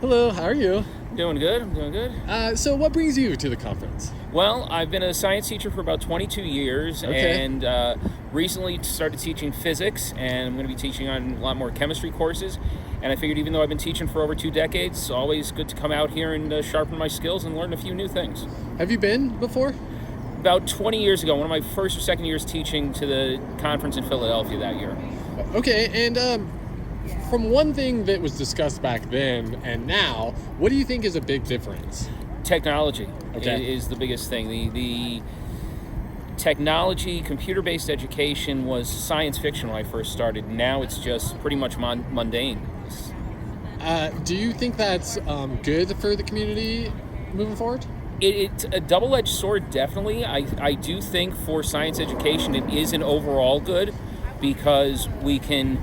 Hello, how are you? Doing good. I'm doing good. So what brings you to the conference? Well, I've been a science teacher for about 22 years Okay. and recently started teaching physics, and I'm going to be teaching on a lot more chemistry courses. And I figured even though I've been teaching for over 2 decades, it's always good to come out here and sharpen my skills and learn a few new things. Have you been before? About 20 years ago, one of my first or second years teaching to the conference in Philadelphia that year. Okay, and from one thing that was discussed back then and now, what do you think is a big difference? Technology Okay. is the biggest thing. The technology, computer-based education was science fiction when I first started. Now it's just pretty much mundane. Do you think that's good for the community moving forward? It's a double-edged sword, definitely. I do think for science education it is an overall good because we can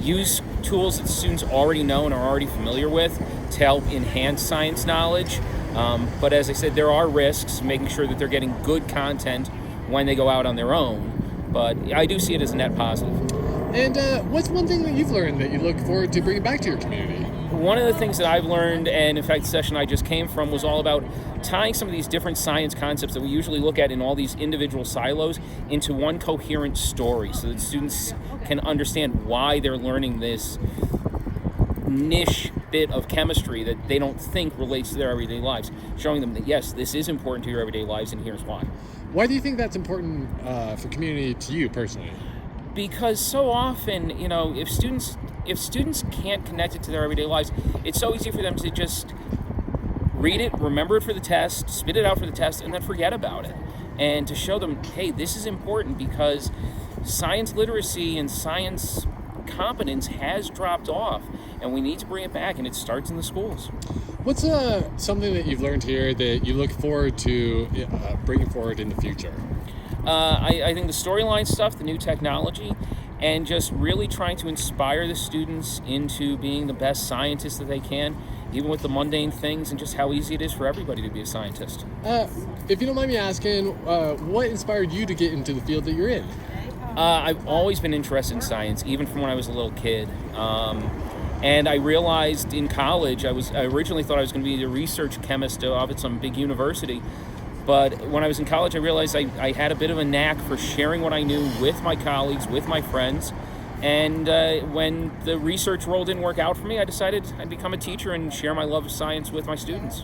use tools that students already know and are already familiar with to help enhance science knowledge. But as I said, there are risks, making sure that they're getting good content when they go out on their own. But I do see it as a net positive. And what's one thing that you've learned that you look forward to bringing back to your community? One of the things that I've learned, and in fact the session I just came from, was all about tying some of these different science concepts that we usually look at in all these individual silos into one coherent story so that students can understand why they're learning this niche bit of chemistry that they don't think relates to their everyday lives, showing them that yes, this is important to your everyday lives and here's why. Why do you think that's important for community to you personally? Because so often, if students can't connect it to their everyday lives, it's so easy for them to just read it, remember it for the test, spit it out for the test, and then forget about it. And to show them, hey, this is important because science literacy and science competence has dropped off, and we need to bring it back, and it starts in the schools. What's something that you've learned here that you look forward to bringing forward in the future? I think the storyline stuff, the new technology, and just really trying to inspire the students into being the best scientists that they can, even with the mundane things, and just how easy it is for everybody to be a scientist. If you don't mind me asking, what inspired you to get into the field that you're in? I've always been interested in science, even from when I was a little kid. And I realized in college, I originally thought I was going to be a research chemist off at some big university. But when I was in college, I realized I had a bit of a knack for sharing what I knew with my colleagues, with my friends. And when the research role didn't work out for me, I decided I'd become a teacher and share my love of science with my students.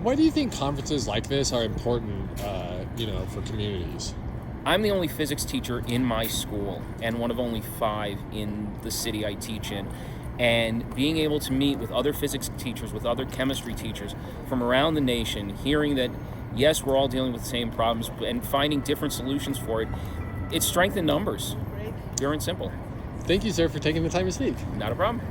Why do you think conferences like this are important, for communities? I'm the only physics teacher in my school and one of only 5 in the city I teach in. And being able to meet with other physics teachers, with other chemistry teachers from around the nation, hearing that, yes, we're all dealing with the same problems and finding different solutions for it, it's strength in numbers. Pure and simple. Thank you, sir, for taking the time to speak. Not a problem.